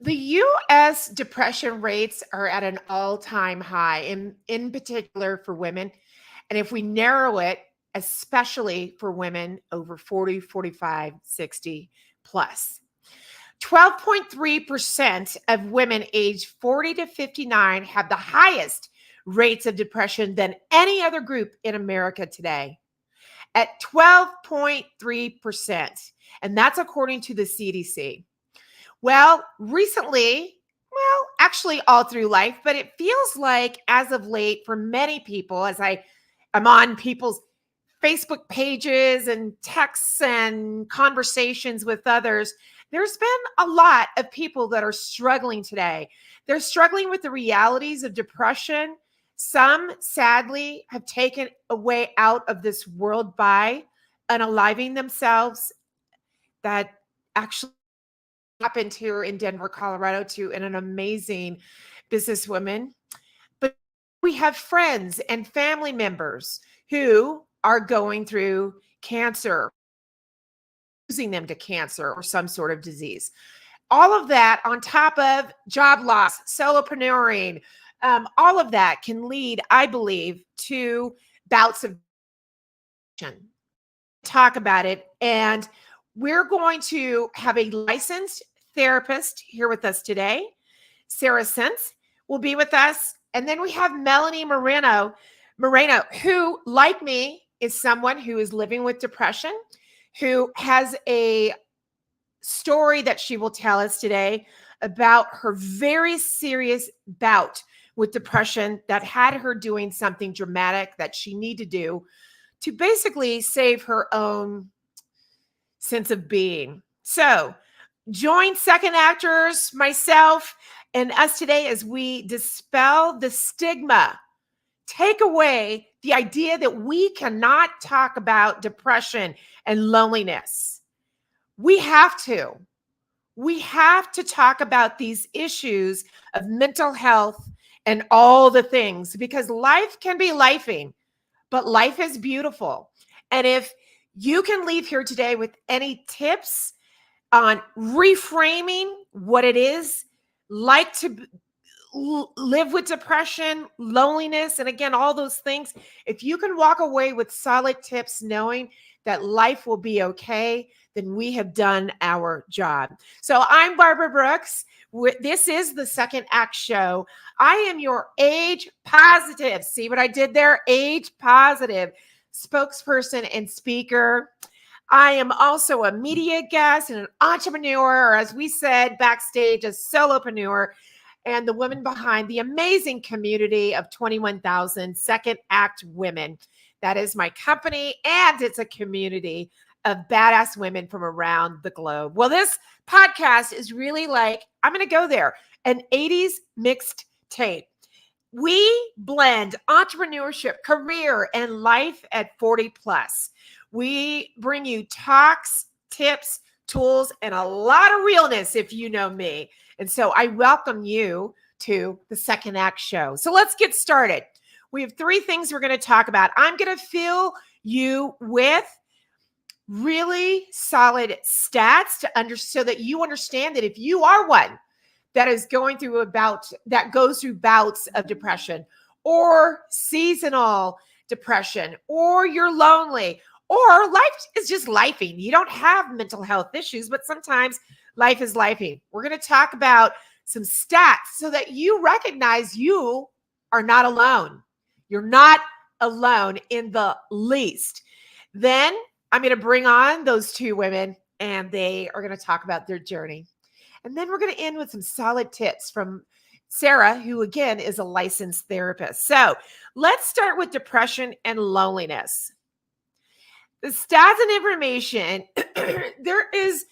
The US depression rates are at an all-time high, in particular for women. And if we narrow it, especially for women over 40, 45, 60 plus. 12.3% of women aged 40 to 59 have the highest rates of depression than any other group in America today, at 12.3%. And that's according to the CDC. Well, recently, actually all through life, but it feels like as of late for many people, as I am on people's Facebook pages and texts and conversations with others, there's been a lot of people that are struggling today. They're struggling with the realities of depression. Some, sadly, have taken a way out of this world by unaliving themselves. That actually happened here in Denver, Colorado, to an amazing businesswoman. But we have friends and family members who are going through cancer, losing them to cancer or some sort of disease. All of that on top of job loss, solopreneuring, all of that can lead, I believe, to bouts of depression. Talk about it. And we're going to have a licensed therapist here with us today. Sarah Sense will be with us. And then we have Melanie Moreno, who, like me, is someone who is living with depression, who has a story that she will tell us today about her very serious bout with depression that had her doing something dramatic that she needed to do to basically save her own sense of being. So join second actors, myself, and us today as we dispel the stigma, take away the idea that we cannot talk about depression and loneliness. We have to. We have to talk about these issues of mental health and all the things, because life can be lifing, but life is beautiful. And if you can leave here today with any tips on reframing what it is like to live with depression, loneliness, and again, all those things, if you can walk away with solid tips knowing that life will be okay, then we have done our job. So I'm Barbara Brooks. This is the Second Act Show. I am your age positive. See what I did there? Age positive spokesperson and speaker. I am also a media guest and an entrepreneur, or as we said backstage, a solopreneur, and the woman behind the amazing community of 21,000 Second Act Women. That is my company, and it's a community of badass women from around the globe. Well, this podcast is really like, I'm going to go there, an 80s mixed tape. We blend entrepreneurship, career, and life at 40 plus. We bring you talks, tips, tools, and a lot of realness if you know me. And so I welcome you to the Second Act Show. So let's get started. We have three things we're going to talk about. I'm going to fill you with really solid stats so that you understand that if you are one that is going through that goes through bouts of depression or seasonal depression, or you're lonely, or life is just lifing. You don't have mental health issues, but sometimes life is lifing. We're going to talk about some stats so that you recognize you are not alone. You're not alone in the least. Then I'm going to bring on those two women, and they are going to talk about their journey. And then we're going to end with some solid tips from Sarah, who again is a licensed therapist. So let's start with depression and loneliness. The stats and information, there is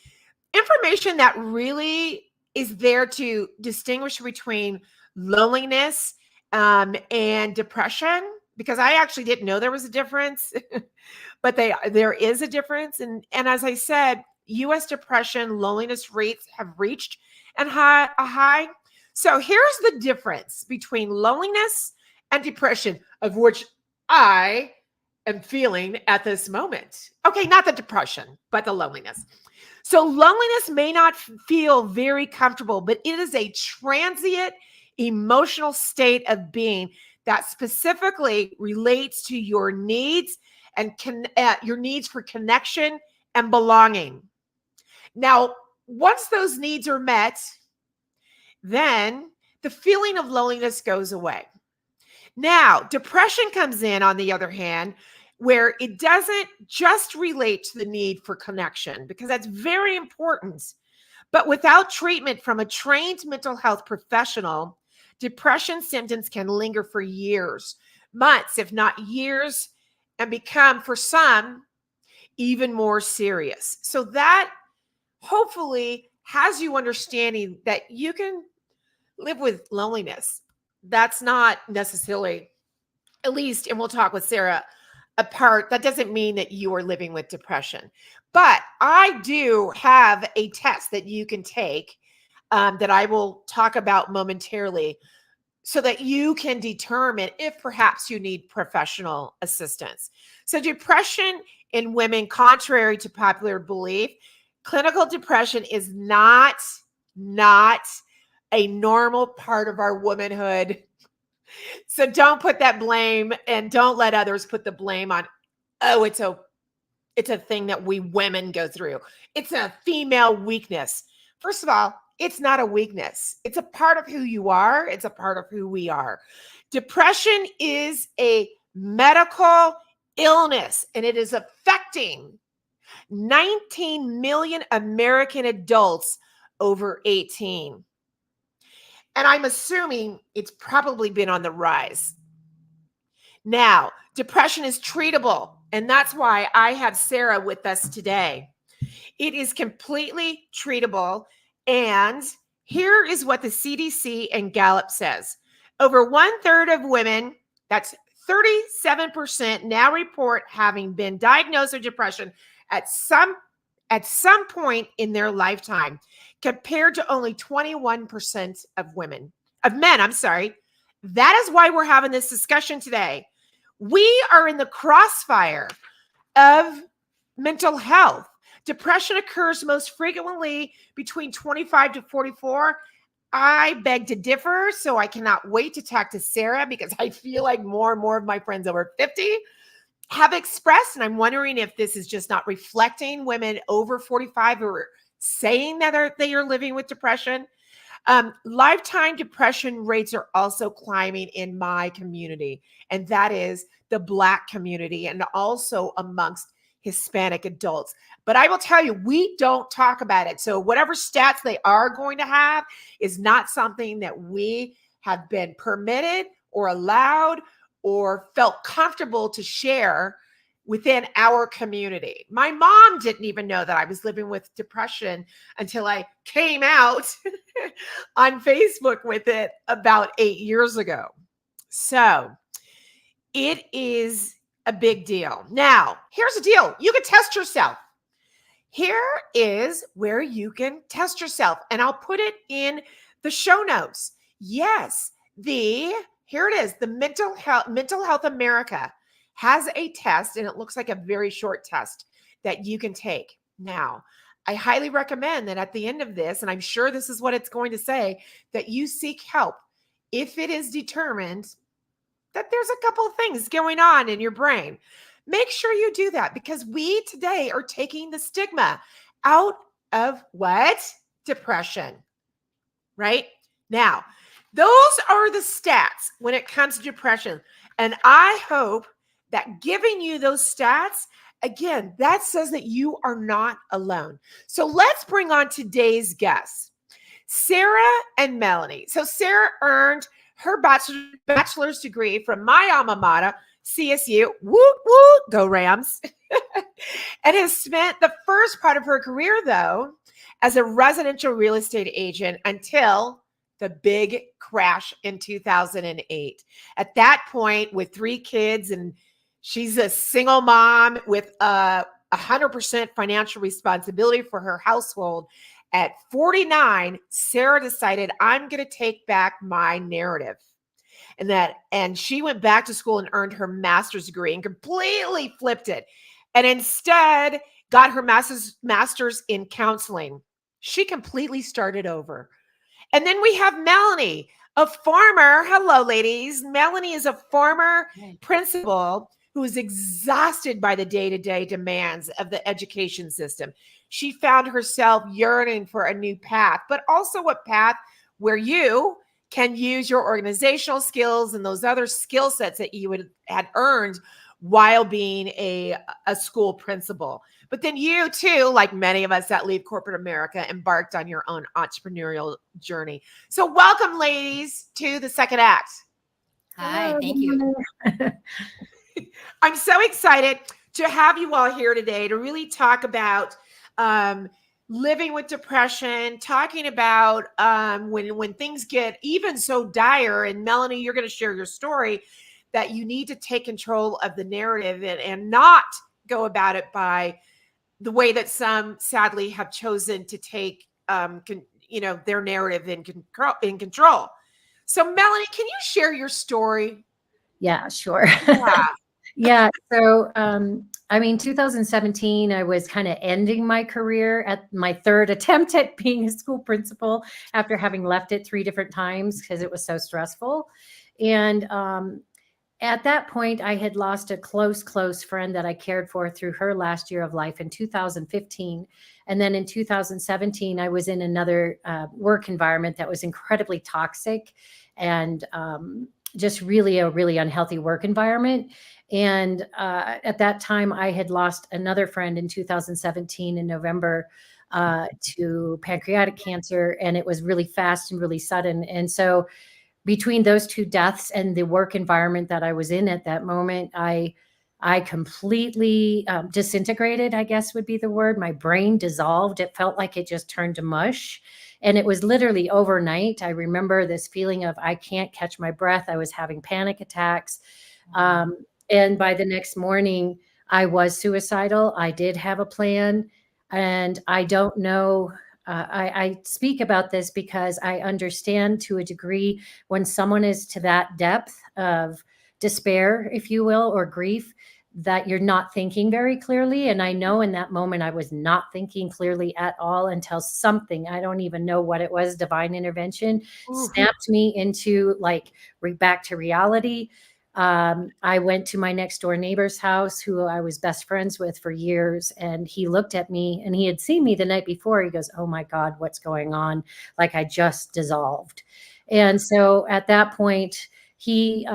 information that really is there to distinguish between loneliness and depression, because I actually didn't know there was a difference, but there is a difference. And as I said, U.S. depression loneliness rates have reached a high. So here's the difference between loneliness and depression, of which I am feeling at this moment. Okay, not the depression, but the loneliness. So loneliness may not feel very comfortable, but it is a transient emotional state of being that specifically relates to your needs and your needs for connection and belonging. Now, once those needs are met, then the feeling of loneliness goes away. Now, depression comes in, on the other hand, where it doesn't just relate to the need for connection, because that's very important. But without treatment from a trained mental health professional, depression symptoms can linger for years, months, if not years, and become, for some, even more serious. So that hopefully has you understanding that you can live with loneliness. That's not necessarily, at least, and we'll talk with Sarah, apart. That doesn't mean that you are living with depression. But I do have a test that you can take that I will talk about momentarily, so that you can determine if perhaps you need professional assistance. So depression in women, contrary to popular belief, clinical depression is not a normal part of our womanhood. So don't put that blame, and don't let others put the blame on, oh, it's a thing that we women go through. It's a female weakness. First of all, it's not a weakness. It's a part of who you are. It's a part of who we are. Depression is a medical illness, and it is affecting 19 million American adults over 18. And I'm assuming it's probably been on the rise. Now, depression is treatable, and that's why I have Sarah with us today. It is completely treatable, and here is what the CDC and Gallup says. Over 1/3 of women, that's 37%, now report having been diagnosed with depression at some point in their lifetime, compared to only 21% of men. That is why we're having this discussion today. We are in the crossfire of mental health. Depression occurs most frequently between 25 to 44. I beg to differ, so I cannot wait to talk to Sarah, because I feel like more and more of my friends over 50 have expressed, and I'm wondering if this is just not reflecting women over 45 who are saying that they are living with depression. Lifetime depression rates are also climbing in my community, and that is the Black community, and also amongst Hispanic adults. But I will tell you, we don't talk about it. So whatever stats they are going to have is not something that we have been permitted or allowed or felt comfortable to share within our community. My mom didn't even know that I was living with depression until I came out on Facebook with it about 8 years ago. So it is a big deal. Now, here's the deal. You can test yourself. Here is where you can test yourself, and I'll put it in the show notes. Yes, here it is. The Mental Health America has a test, and it looks like a very short test that you can take. Now, I highly recommend that at the end of this, and I'm sure this is what it's going to say, that you seek help if it is determined that there's a couple of things going on in your brain. Make sure you do that, because we today are taking the stigma out of what? Depression, right? Now, those are the stats when it comes to depression. And I hope that giving you those stats, again, that says that you are not alone. So let's bring on today's guests, Sarah and Melanie. So Sarah earned her bachelor's degree from my alma mater, CSU, woo, woo, go Rams, and has spent the first part of her career, though, as a residential real estate agent until the big crash in 2008. At that point, with 3 kids, and she's a single mom with 100% financial responsibility for her household. At 49, Sarah decided, I'm going to take back my narrative. And she went back to school and earned her master's degree and completely flipped it. And instead got her master's in counseling. She completely started over. And then we have Melanie, a former, hello, ladies. Melanie is a former principal who is exhausted by the day-to-day demands of the education system. She found herself yearning for a new path, but also a path where you can use your organizational skills and those other skill sets that you had earned while being a school principal. But then you too, like many of us that leave corporate America, embarked on your own entrepreneurial journey. So welcome, ladies, to the Second Act. Hi, thank you. I'm so excited to have you all here today to really talk about living with depression, talking about when things get even so dire. And Melanie, you're going to share your story that you need to take control of the narrative and not go about it by the way that some sadly have chosen to take their narrative in control. So Melanie, can you share your story? Yeah, sure. Yeah. Yeah. So, 2017, I was kind of ending my career at my third attempt at being a school principal after having left it 3 different times because it was so stressful. And at that point, I had lost a close friend that I cared for through her last year of life in 2015. And then in 2017, I was in another work environment that was incredibly toxic and just really a really unhealthy work environment. And at that time, I had lost another friend in 2017 in November to pancreatic cancer. And it was really fast and really sudden. And so between those 2 deaths and the work environment that I was in at that moment, I completely disintegrated, I guess would be the word. My brain dissolved. It felt like it just turned to mush. And it was literally overnight. I remember this feeling of I can't catch my breath. I was having panic attacks. And by the next morning, I was suicidal. I did have a plan. And I don't know. I speak about this because I understand to a degree when someone is to that depth of despair, if you will, or grief, that you're not thinking very clearly. And I know in that moment, I was not thinking clearly at all until something, I don't even know what it was, divine intervention, snapped me into back to reality. I went to my next door neighbor's house, who I was best friends with for years. And he looked at me and he had seen me the night before. He goes, "Oh my God, what's going on?" Like I just dissolved. And so at that point, he,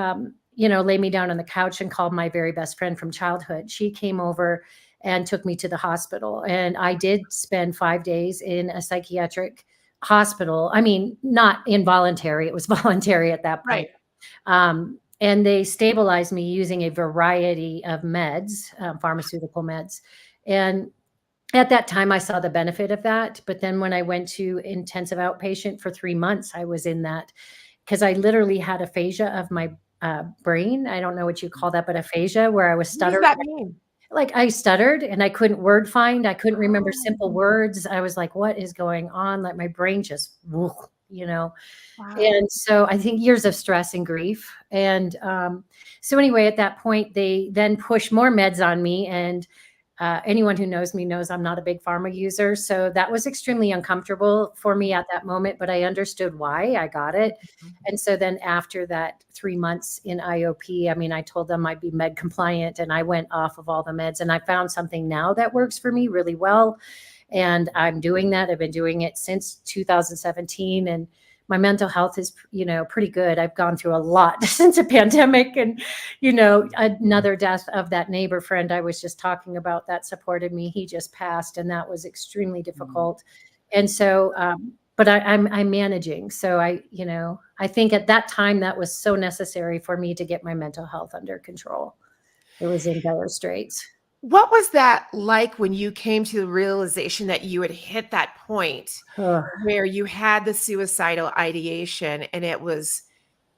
laid me down on the couch and called my very best friend from childhood. She came over and took me to the hospital. And I did spend 5 days in a psychiatric hospital. I mean, not involuntary. It was voluntary at that point. Right. And they stabilized me using a variety of meds, pharmaceutical meds. And at that time, I saw the benefit of that. But then when I went to intensive outpatient for 3 months, I was in that because I literally had aphasia of my brain. I don't know what you call that, but aphasia, where I was stuttering. What does that mean? Like I stuttered and I couldn't word find. I couldn't remember simple words. I was like, what is going on? Like my brain just, Wow. And so I think years of stress and grief. And so anyway, at that point, they then pushed more meds on me. And anyone who knows me knows I'm not a big pharma user. So that was extremely uncomfortable for me at that moment, but I understood why. I got it. And so then after that 3 months in IOP, I told them I'd be med compliant and I went off of all the meds and I found something now that works for me really well. And I'm doing that. I've been doing it since 2017 and my mental health is, pretty good. I've gone through a lot since a pandemic and, another death of that neighbor friend I was just talking about that supported me. He just passed and that was extremely difficult. And so, but I'm managing. So I think at that time that was so necessary for me to get my mental health under control. It was in dire straits. What was that like when you came to the realization that you had hit that point where you had the suicidal ideation and it was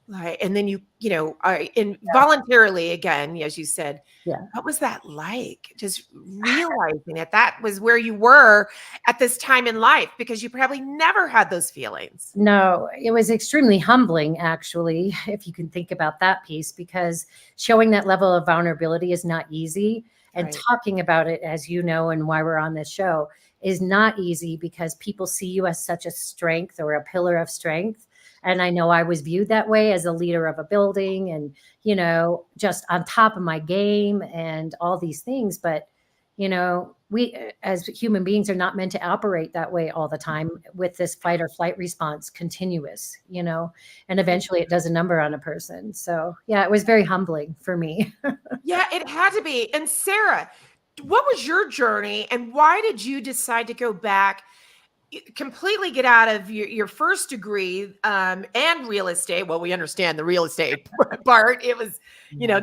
Right. And then you know, involuntarily again, as you said, Yeah. what was that like? Just realizing that that was where you were at this time in life because you probably never had those feelings. No, it was extremely humbling, actually, if you can think about that piece, because showing that level of vulnerability is not easy. And Right. talking about it, as you know, and why we're on this show, is not easy because people see you as such a strength or a pillar of strength. And I know I was viewed that way as a leader of a building and, just on top of my game and all these things. But we as human beings are not meant to operate that way all the time with this fight or flight response continuous, and eventually it does a number on a person. So yeah, it was very humbling for me. Yeah, it had to be. And Sarah, what was your journey and why did you decide to go back, completely get out of your first degree and real estate? Well, we understand the real estate part. It was,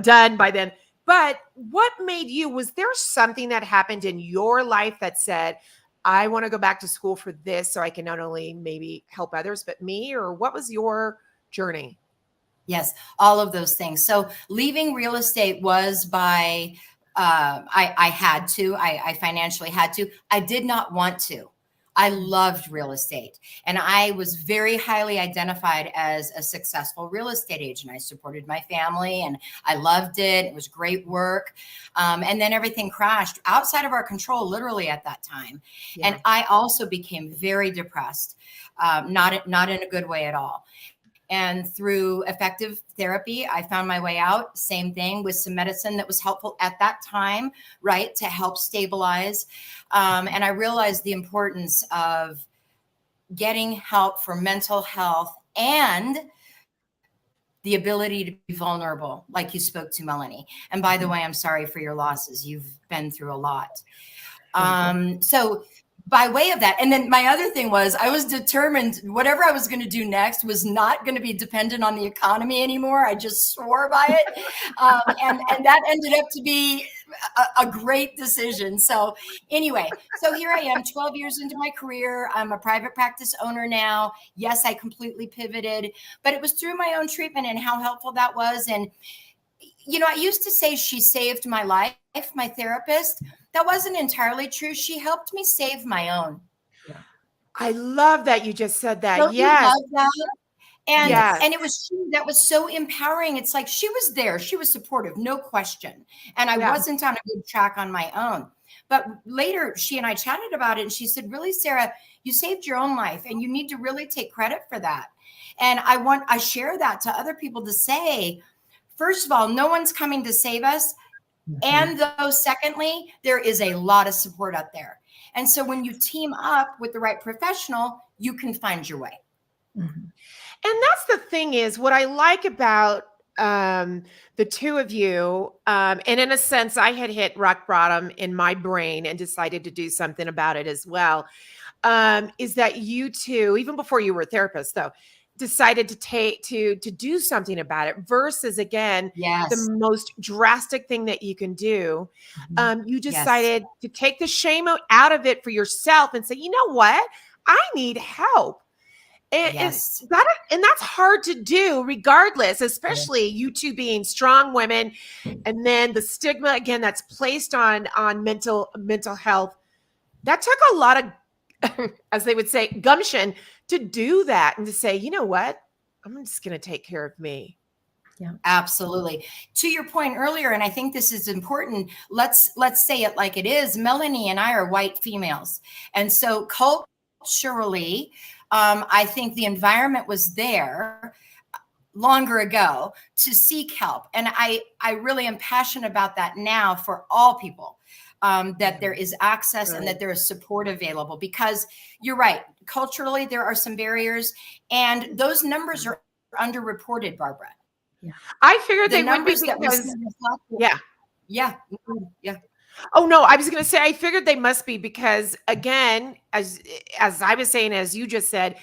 done by then. But what made you, was there something that happened in your life that said, I want to go back to school for this so I can not only maybe help others, but me? Or what was your journey? Yes, all of those things. So leaving real estate was by, I had to, I financially had to. I did not want to. I loved real estate and I was very highly identified as a successful real estate agent. I supported my family and I loved it. It was great work. And then everything crashed outside of our control, literally at that time. Yeah. And I also became very depressed, not in a good way at all. And through effective therapy, I found my way out. Same thing with some medicine that was helpful at that time, right, to help stabilize. And I realized the importance of getting help for mental health and the ability to be vulnerable, like you spoke to, Melanie. And by the way, I'm sorry for your losses. You've been through a lot. So by way of that, and then my other thing was I was determined whatever I was going to do next was not going to be dependent on the economy anymore. I just swore by it. And that ended up to be a great decision. So anyway, so here I am 12 years into my career. I'm a private practice owner now. Yes, I completely pivoted, but it was through my own treatment and how helpful that was. And I used to say she saved my life, my therapist. That wasn't entirely true. She helped me save my own. I love that you just said that. Don't you Yes. love that? And Yes. and it was she that was so empowering. It's like she was there. She was supportive, no question. And I Yeah. wasn't on a good track on my own. But later she and I chatted about it and she said, really, Sarah, you saved your own life and you need to really take credit for that. And I share that to other people to say, first of all, no one's coming to save us. And though, secondly, there is a lot of support out there. And so when you team up with the right professional, you can find your way. And that's the thing is what I like about the two of you, and in a sense, I had hit rock bottom in my brain and decided to do something about it as well, is that you two, even before you were a therapist, though, decided to do something about it versus again Yes. the most drastic thing that you can do. You decided to take the shame out of it for yourself and say, you know what, I need help. And Yes. and that's hard to do regardless, especially you two being strong women. And then the stigma again that's placed on mental health. That took a lot of, as they would say, gumption to do that and to say, you know what, I'm just going to take care of me. Yeah, absolutely. To your point earlier, and I think this is important. Let's say it like it is. Melanie and I are white females, and so culturally, I think the environment was there longer ago to seek help, and I really am passionate about that now for all people. That there is access and that there is support available, because you're right. Culturally, there are some barriers, and those numbers are underreported, Barbara. Yeah. I figured they would be because, yeah. Oh no, I was going to say, I figured they must be because again, as I was saying, as you just said,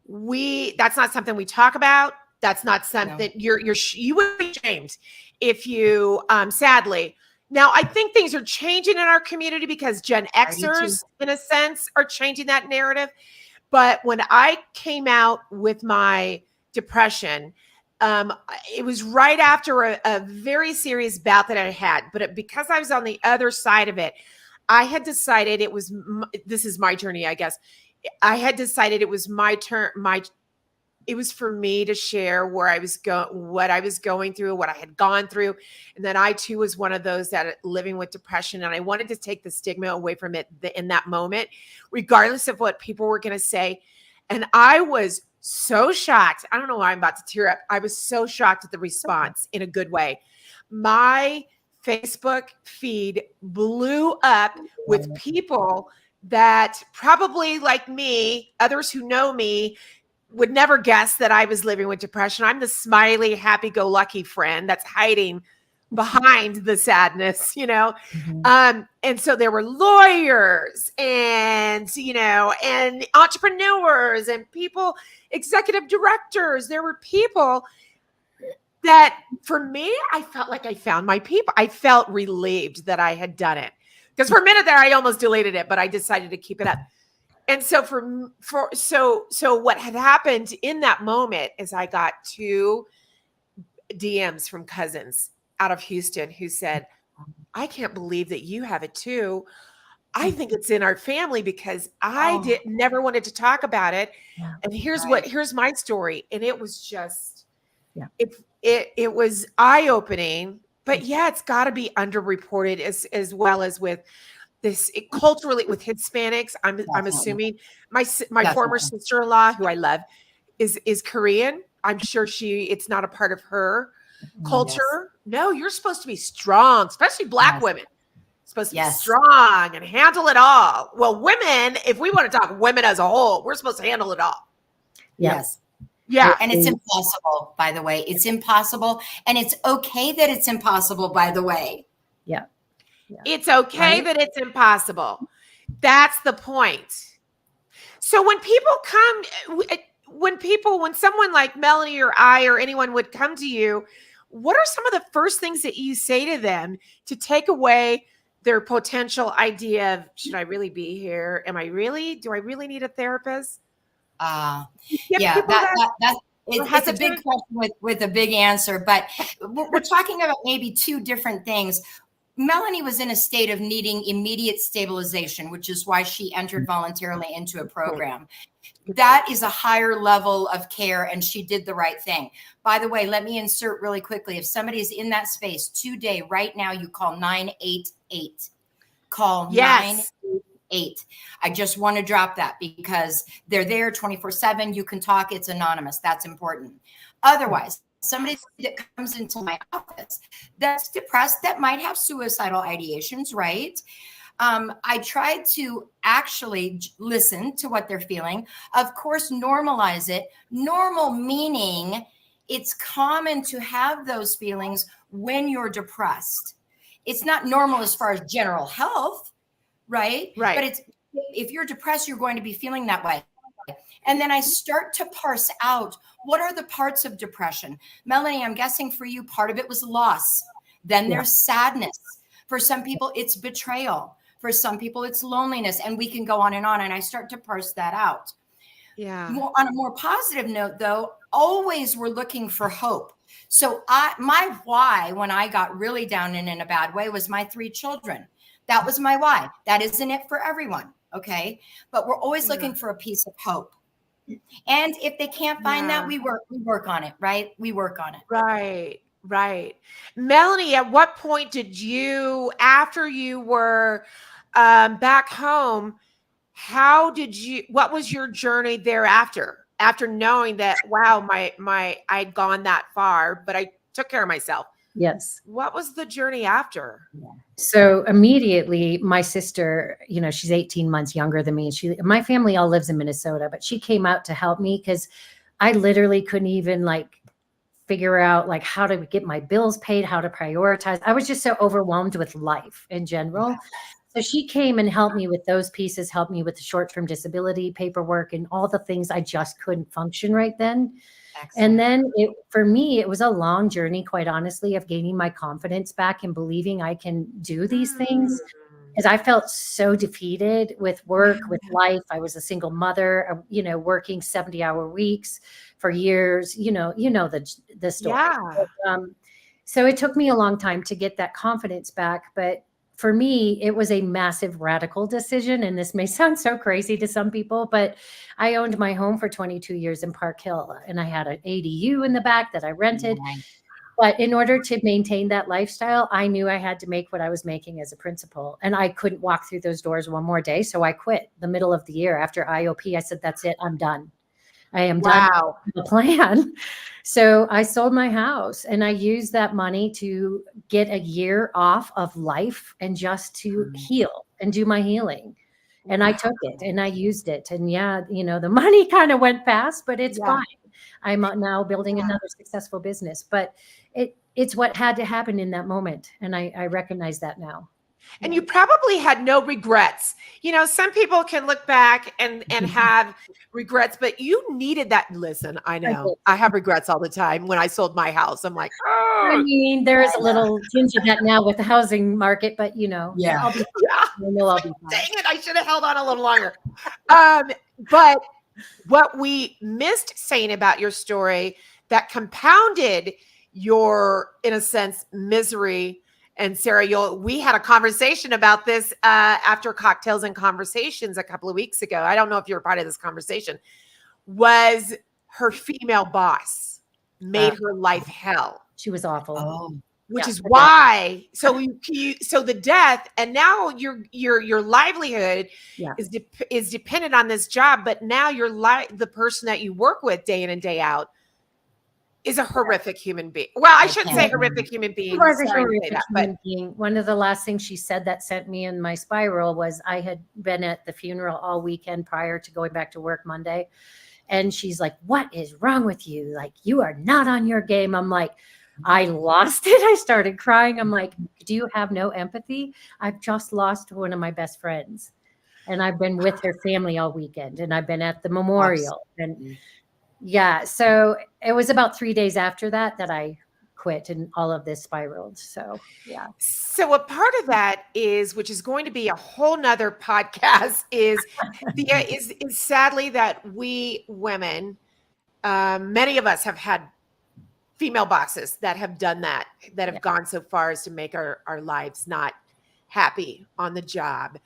that's not something we talk about. That's not something you would be shamed if you, sadly. Now, I think things are changing in our community because Gen Xers, in a sense, are changing that narrative. But when I came out with my depression, it was right after a very serious bout that I had, but because I was on the other side of it, I had decided it was, this is my journey, I guess. I had decided it was my turn, it was for me to share where I was what I was going through, what I had gone through. And then I too was one of those that living with depression. And I wanted to take the stigma away from it in that moment, regardless of what people were going to say. And I was so shocked. I don't know why I'm about to tear up. I was so shocked at the response in a good way. My Facebook feed blew up with people that probably like me, others who know me, would never guess that I was living with depression. I'm the smiley, happy-go-lucky friend that's hiding behind the sadness, you know? And so there were lawyers and, you know, and entrepreneurs and people, executive directors. There were people that for me, I felt like I found my people. I felt relieved that I had done it. Because for a minute there, I almost deleted it, but I decided to keep it up. And so so what had happened in that moment is I got 2 DMs from cousins out of Houston who said, I can't believe that you have it too. I think it's in our family because I never wanted to talk about it. Yeah. And here's my story. And it was just, it was eye-opening, but yeah, it's got to be underreported as well as with this culturally with Hispanics. I'm assuming my former sister-in-law, who I love, is Korean. I'm sure it's not a part of her culture. Yes. No, you're supposed to be strong, especially Black women. Supposed to be strong and handle it all. Well, women, if we want to talk women as a whole, we're supposed to handle it all. Yes. Yeah. And it's impossible, by the way. It's impossible. And it's okay that it's impossible, by the way. Yeah. It's okay that it's impossible. That's the point. So when people come, when someone like Melanie or I or anyone would come to you, what are some of the first things that you say to them to take away their potential idea of, should I really be here? Do I really need a therapist? It's a big question with a big answer, but we're talking about maybe 2 different things. Melanie was in a state of needing immediate stabilization, which is why she entered voluntarily into a program. That is a higher level of care, and she did the right thing. By the way, let me insert really quickly. If somebody is in that space today, right now, you call 988. Call 988. I just want to drop that because they're there 24/7. You can talk. It's anonymous. That's important. Otherwise, somebody that comes into my office that's depressed, that might have suicidal ideations, right? I tried to actually listen to what they're feeling. Of course, normalize it. Normal meaning it's common to have those feelings when you're depressed. It's not normal as far as general health, right? Right. But if you're depressed, you're going to be feeling that way. And then I start to parse out, what are the parts of depression? Melanie, I'm guessing for you, part of it was loss. Then there's sadness. For some people, it's betrayal. For some people, it's loneliness. And we can go on. And I start to parse that out. Yeah. On a more positive note, though, always we're looking for hope. So my why when I got really down and in a bad way was my 3 children. That was my why. That isn't it for everyone. Okay. But we're always looking for a piece of hope. And if they can't find that, we work on it, right? We work on it. Right. Melanie, at what point did you, after you were back home, what was your journey thereafter? After knowing that, wow, I'd gone that far, but I took care of myself. Yes. What was the journey after? So immediately my sister, she's 18 months younger than me. My family all lives in Minnesota, but she came out to help me because I literally couldn't even figure out how to get my bills paid, how to prioritize. I was just so overwhelmed with life in general. So she came and helped me with those pieces, helped me with the short-term disability paperwork and all the things I just couldn't function right then. Excellent. And then for me, it was a long journey, quite honestly, of gaining my confidence back and believing I can do these things. because I felt so defeated with work, with life. I was a single mother, working 70-hour weeks for years. The story. Yeah. So it took me a long time to get that confidence back. But for me, it was a massive radical decision. And this may sound so crazy to some people, but I owned my home for 22 years in Park Hill, and I had an ADU in the back that I rented. Right. But in order to maintain that lifestyle, I knew I had to make what I was making as a principal, and I couldn't walk through those doors one more day. So I quit the middle of the year after IOP. I said, that's it. I'm done. I am done with the plan. So I sold my house, and I used that money to get a year off of life and just to heal and do my healing. And I took it and I used it. And the money kind of went fast, but it's fine. I'm now building another successful business, but it's what had to happen in that moment. And I recognize that now. And you probably had no regrets. Some people can look back and have regrets, but you needed that. Listen, I know I have regrets all the time. When I sold my house, I'm like, oh. I mean, there is a little tinge of that now with the housing market, but I'll be fine. I'll be fine. Dang it, I should have held on a little longer. But what we missed saying about your story that compounded your, in a sense, misery. And Sarah, we had a conversation about this after Cocktails and Conversations a couple of weeks ago. I don't know if you were part of this conversation. Was her female boss made her life hell? She was awful. Which is why. So the death, and now your livelihood is dependent on this job. But now the person that you work with day in and day out is a horrific human being. Well, I shouldn't say horrific human being. One of the last things she said that sent me in my spiral was I had been at the funeral all weekend prior to going back to work Monday. And she's like, what is wrong with you? Like, you are not on your game. I'm like, I lost it. I started crying. I'm like, do you have no empathy? I've just lost one of my best friends. And I've been with her family all weekend. And I've been at the memorial. And so it was about 3 days after that I quit and all of this spiraled. So, So a part of that is, which is going to be a whole nother podcast, is sadly that we women, many of us have had female bosses that have done that have gone so far as to make our lives not happy on the job,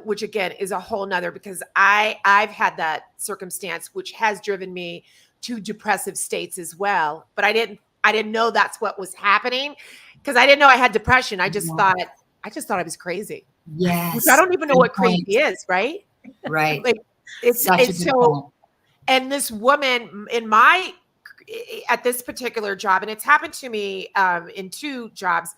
which again is a whole nother, because I've had that circumstance, which has driven me to depressive states as well. But I didn't know that's what was happening, because I didn't know I had depression. I just thought I was crazy. Yes. Which I don't even know what crazy is, right? Right. Like it's so, and this woman at this particular job, and it's happened to me in 2 jobs,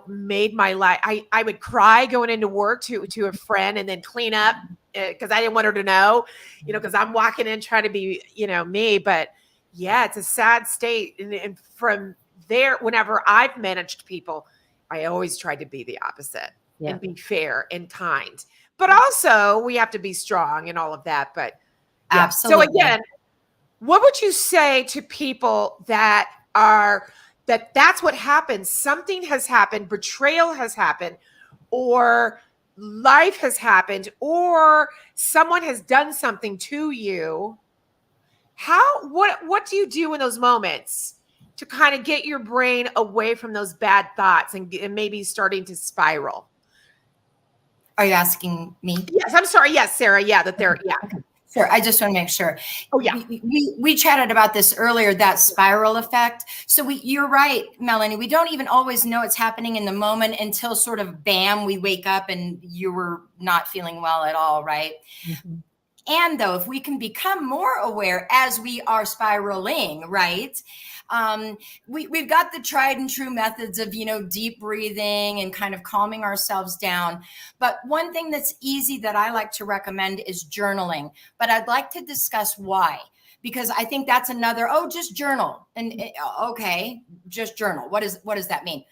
made my life. I would cry going into work to a friend, and then clean up because I didn't want her to know, because I'm walking in trying to be, me. But it's a sad state. And from there, whenever I've managed people, I always tried to be the opposite and be fair and kind. But also we have to be strong and all of that. But absolutely. So again, what would you say to people that that's what happens? Something has happened, betrayal has happened, or life has happened, or someone has done something to you. What do you do in those moments to kind of get your brain away from those bad thoughts and maybe starting to spiral? Are you asking me? Yes, I'm sorry. Yes, Sarah. Yeah, that they're Okay. Sure. I just want to make sure. Oh, yeah. We chatted about this earlier, that spiral effect. So you're right, Melanie. We don't even always know it's happening in the moment until sort of bam, we wake up and you were not feeling well at all, right? Mm-hmm. And though, if we can become more aware as we are spiraling, right? We've got the tried and true methods of, deep breathing and kind of calming ourselves down. But one thing that's easy that I like to recommend is journaling. But I'd like to discuss why, because I think that's another, just journal. And okay, just journal. What does that mean?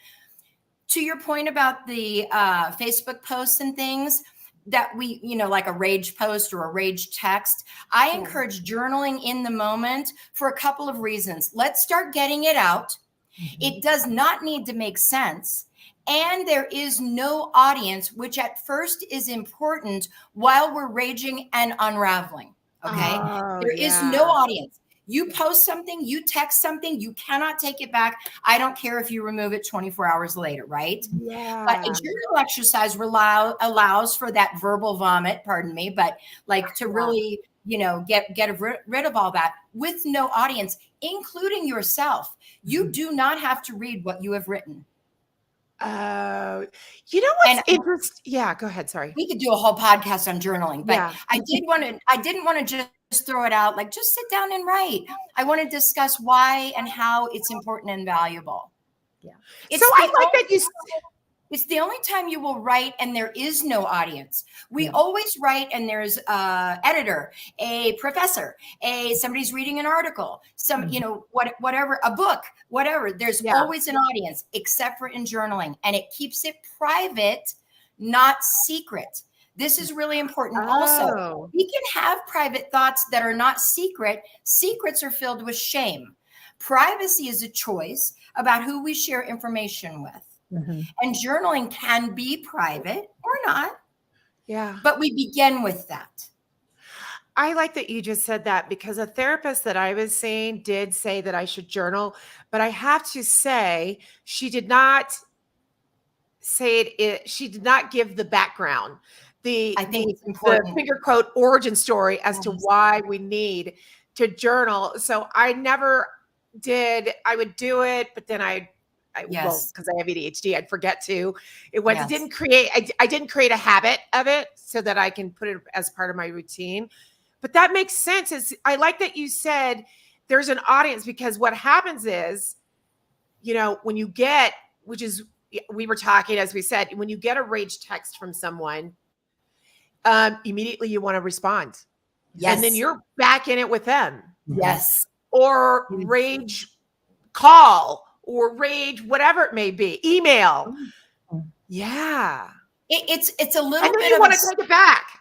To your point about the Facebook posts and things, that we, like a rage post or a rage text, I encourage journaling in the moment for a couple of reasons. Let's start getting it out. Mm-hmm. It does not need to make sense. And there is no audience, which at first is important while we're raging and unraveling. Okay. Oh, There is no audience. You post something, you text something, you cannot take it back. I don't care if you remove it 24 hours later, right? Yeah. But a journal exercise allows for that verbal vomit, pardon me, but like to really, get rid of all that with no audience, including yourself. You do not have to read what you have written. Oh, you know what's interesting? Yeah, go ahead. Sorry. We could do a whole podcast on journaling, but Yeah. I didn't want to just throw it out, like just sit down and write. I want to discuss why and how it's important and valuable. Yeah. So I like that you. It's the only time you will write and there is no audience. We always write and there's a editor, a professor, somebody's reading an article, whatever, a book, whatever. There's always an audience, except for in journaling, and it keeps it private, not secret. This is really important. Also, we can have private thoughts that are not secret. Secrets are filled with shame. Privacy is a choice about who we share information with. Mm-hmm. And journaling can be private or not. Yeah. But we begin with that. I like that you just said that, because a therapist that I was seeing did say that I should journal, but I have to say she did not say it. She did not give the background, I think it's important. The finger quote origin story as to why we need to journal. So I never did. I would do it, but then well, because I have ADHD, I'd forget to. It didn't create. I didn't create a habit of it so that I can put it as part of my routine. But that makes sense. I like that you said there's an audience, because what happens is, when you get, we were talking, as we said, when you get a rage text from someone, immediately you want to respond. Yes. And then you're back in it with them. Yes. Or rage call, or rage, whatever it may be, email. Yeah. It's a little and then bit you of want to take it back.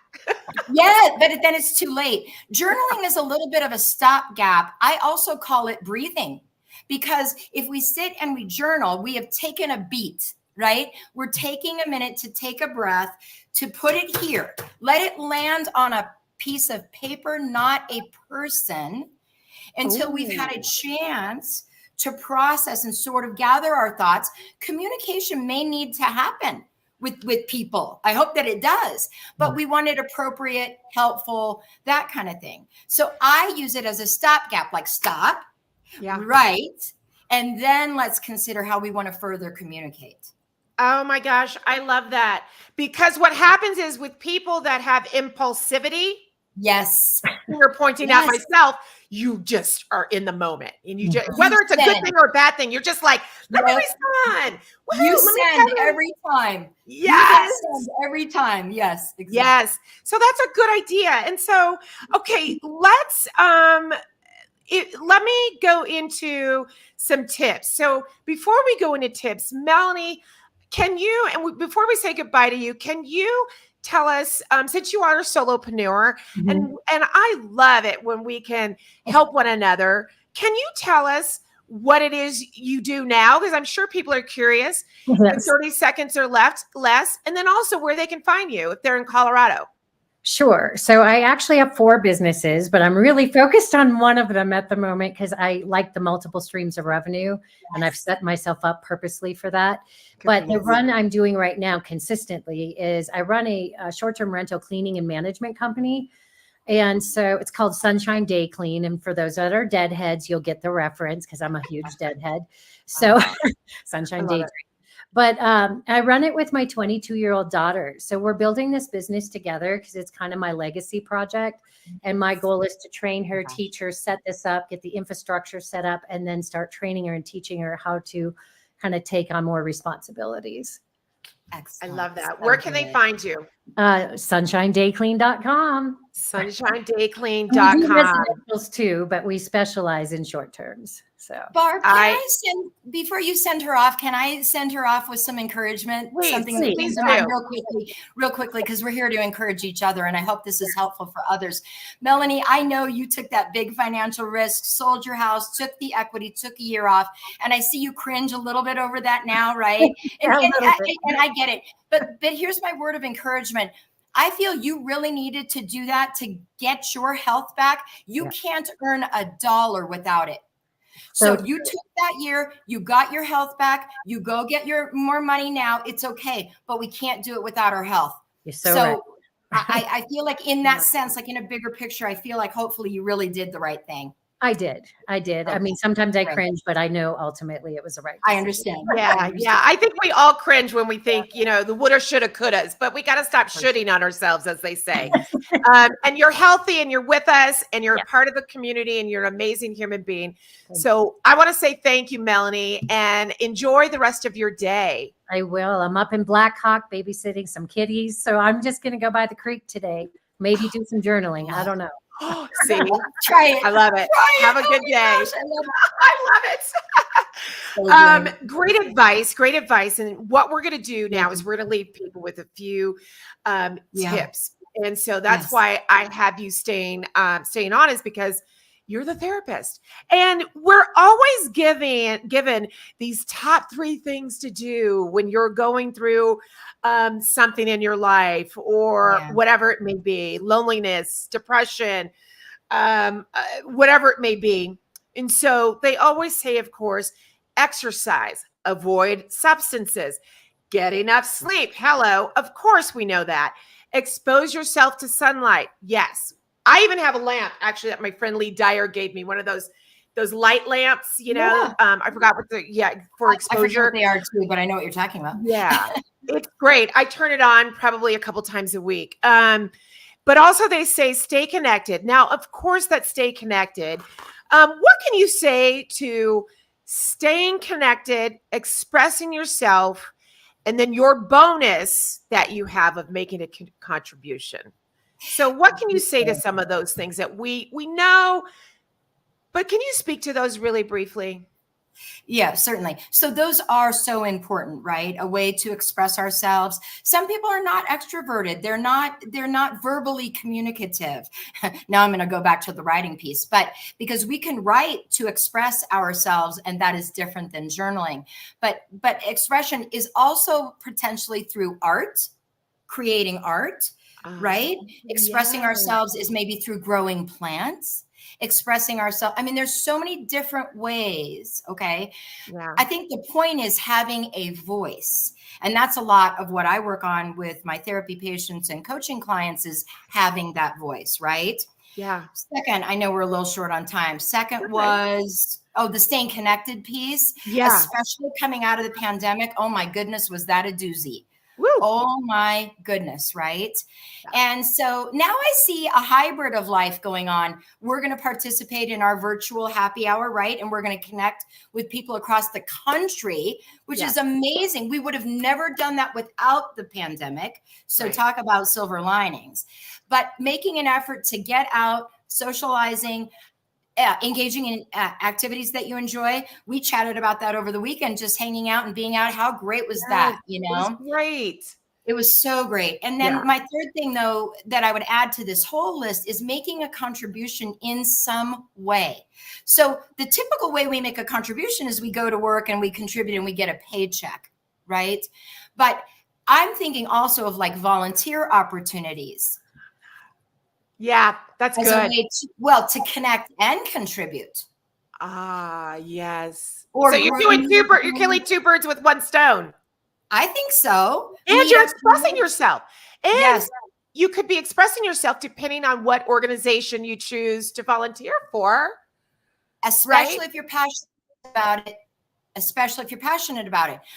Yeah, but then it's too late. Journaling is a little bit of a stopgap. I also call it breathing, because if we sit and we journal, we have taken a beat, right? We're taking a minute to take a breath, to put it here. Let it land on a piece of paper, not a person, until we've had a chance to process and sort of gather our thoughts. Communication may need to happen with people. I hope that it does, but we want it appropriate, helpful, that kind of thing. So I use it as a stopgap, like stop, right, and then let's consider how we want to further communicate. Oh my gosh, I love that. Because what happens is, with people that have impulsivity, you're pointing out myself, you just are in the moment, and you just, whether it's a good thing or a bad thing, you're just like, let me respond. You send every time. Yes. You send every time. Yes. Exactly. Yes. So that's a good idea. And so, okay, let me go into some tips. So before we go into tips, Melanie, before we say goodbye to you, can you tell us, since you are a solopreneur, and I love it when we can help one another, can you tell us what it is you do now? Because I'm sure people are curious. Yes. 30 seconds or less. And then also where they can find you if they're in Colorado. Sure. So I actually have 4 businesses, but I'm really focused on one of them at the moment because I like the multiple streams of revenue, and I've set myself up purposely for that. But the run I'm doing right now consistently is I run a short-term rental cleaning and management company. And so it's called Sunshine Day Clean. And for those that are deadheads, you'll get the reference because I'm a huge deadhead. So Sunshine Day Clean. But I run it with my 22-year-old daughter. So we're building this business together because it's kind of my legacy project. And my goal is to train her, teach her, set this up, get the infrastructure set up, and then start training her and teaching her how to kind of take on more responsibilities. Excellent. I love that. Where can they find you? SunshineDayClean.com. We do SunshineDayClean.com. residentials too, but we specialize in short terms. So Barb, before you send her off, can I send her off with some encouragement? Please Something do. real quickly, because we're here to encourage each other. And I hope this is helpful for others. Melanie, I know you took that big financial risk, sold your house, took the equity, took a year off. And I see you cringe a little bit over that now, right? And I get it. But here's my word of encouragement. I feel you really needed to do that to get your health back. You can't earn $1 without it. So you took that year, you got your health back, you go get your more money now. It's okay, but we can't do it without our health. You're so right. I feel like in that sense, like in a bigger picture, I feel like hopefully you really did the right thing. I did. Okay. I mean, sometimes I cringe, but I know ultimately it was the right decision. I understand. Yeah. I think we all cringe when we think, the woulda, shoulda, couldas, but we got to stop shooting on ourselves, as they say. And you're healthy and you're with us and you're a part of the community and you're an amazing human being. So I want to say thank you, Melanie, and enjoy the rest of your day. I will. I'm up in Black Hawk babysitting some kitties. So I'm just going to go by the creek today. Maybe do some journaling. I don't know. See, try it. I love it. Have a good day. Gosh, I love it. Great advice. And what we're going to do now is we're going to leave people with a few tips. And so that's why I have you staying on, is because you're the therapist. And we're always given these top 3 things to do when you're going through something in your life or whatever it may be, loneliness, depression, whatever it may be. And so they always say, of course, exercise, avoid substances, get enough sleep. Hello. Of course we know that. Expose yourself to sunlight. Yes. I even have a lamp actually that my friend Lee Dyer gave me, one of those light lamps, I forgot what for exposure. I forget what they are too, but I know what you're talking about. Yeah. It's great. I turn it on probably a couple times a week. But also they say stay connected. Now, of course, that stay connected. What can you say to staying connected, expressing yourself, and then your bonus that you have of making a contribution? So what can you say to some of those things that we know, but can you speak to those really briefly? Yeah, certainly. So those are so important, right? A way to express ourselves. Some people are not extroverted. They're not verbally communicative. Now I'm going to go back to the writing piece, but because we can write to express ourselves, and that is different than journaling. But expression is also potentially through art, creating art, right? Expressing ourselves is maybe through growing plants. Expressing ourselves. I mean, there's so many different ways. Okay. Yeah. I think the point is having a voice. And that's a lot of what I work on with my therapy patients and coaching clients, is having that voice, right? Yeah. Second, I know we're a little short on time. Second was, the staying connected piece. Yeah. Especially coming out of the pandemic. Oh my goodness, was that a doozy? Woo. Oh my goodness, right? Yeah. And so now I see a hybrid of life going on. We're going to participate in our virtual happy hour, right? And we're going to connect with people across the country, which is amazing. We would have never done that without the pandemic. So talk about silver linings. But making an effort to get out, socializing, engaging in activities that you enjoy. We chatted about that over the weekend, just hanging out and being out. How great was that? It was great. It was so great. And then my third thing, though, that I would add to this whole list is making a contribution in some way. So the typical way we make a contribution is we go to work and we contribute and we get a paycheck, right? But I'm thinking also of like volunteer opportunities. Yeah, that's as good. A way to connect and contribute. Yes. So you're doing you're killing 2 birds with 1 stone. I think so. And you're expressing yourself. And you could be expressing yourself depending on what organization you choose to volunteer for. Especially if you're passionate about it.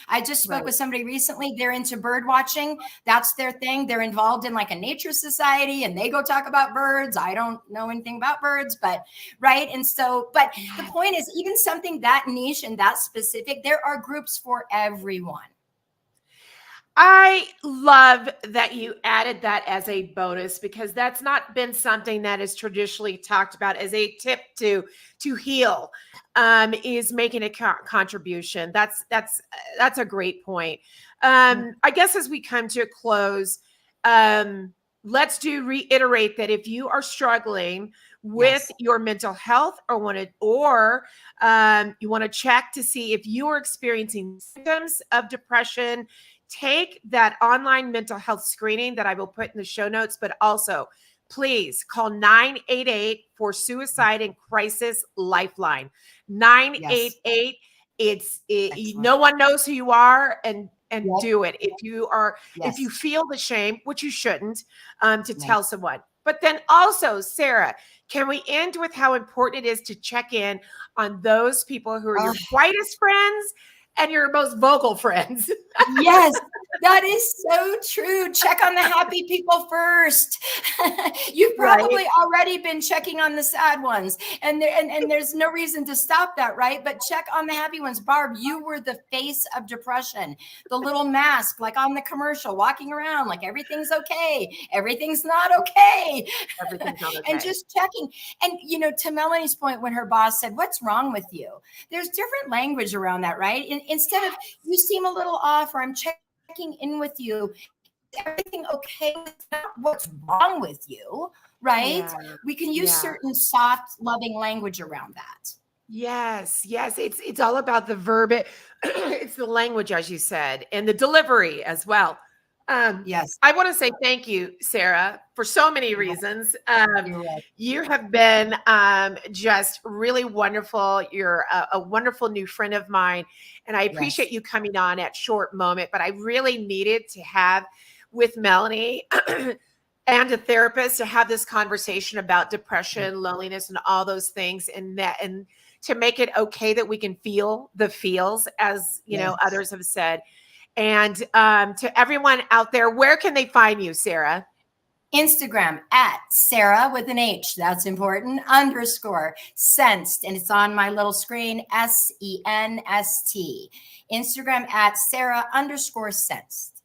I just spoke with somebody recently. They're into bird watching. That's their thing. They're involved in like a nature society and they go talk about birds. I don't know anything about birds, but And so, but the point is, even something that niche and that specific, there are groups for everyone. I love that you added that as a bonus, because that's not been something that is traditionally talked about as a tip to heal. Is making a contribution. That's a great point. I guess as we come to a close, let's reiterate that if you are struggling with Yes. your mental health, you want to check to see if you are experiencing symptoms of depression, take that online mental health screening that I will put in the show notes, but also please call 988 for Suicide and Crisis Lifeline. Yes. 988. Excellent. No one knows who you are, and Yep. do it. If you Yes. feel the shame, which you shouldn't, to Right. tell someone. But then also, Sarah, can we end with how important it is to check in on those people who are Oh, your quietest friends and your most vocal friends? yes, that is so true. Check on the happy people first. You've Right. probably already been checking on the sad ones, and there's no reason to stop that, right? But check on the happy ones. Barb, you were the face of depression, the little mask, like on the commercial, walking around like everything's okay, everything's not okay, Everything's not and okay. just checking. And to Melanie's point, when her boss said, "What's wrong with you?" There's different language around that, right? Instead of "You seem a little off," or "I'm checking in with you," everything okay? It's not what's wrong with you, right? Yeah. We can use Yeah. certain soft, loving language around that. Yes, yes. It's all about the verb. It's the language, as you said, and the delivery as well. Yes, I want to say thank you, Sarah, for so many reasons. you're right. You have been just really wonderful. You're a wonderful new friend of mine, and I Yes, appreciate you coming on at short moment. But I really needed to have with Melanie and a therapist to have this conversation about depression, loneliness, and all those things, and to make it okay that we can feel the feels, as yes. others have said. And to everyone out there, where can they find you, Sarah? Instagram at Sarah with an H. That's important. _ sensed. And it's on my little screen, SENST. Instagram at Sarah _ sensed.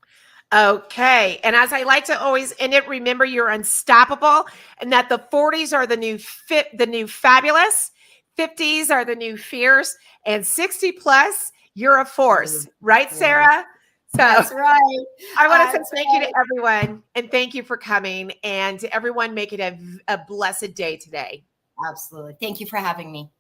Okay. And as I like to always end it, remember you're unstoppable, and that the 40s are the new fabulous, 50s are the new fierce, and 60 plus, you're a force. Right, Yeah, Sarah? So that's right. I want to say That's thank you to right. everyone, and thank you for coming, and to everyone, make it a blessed day today. Absolutely. Thank you for having me.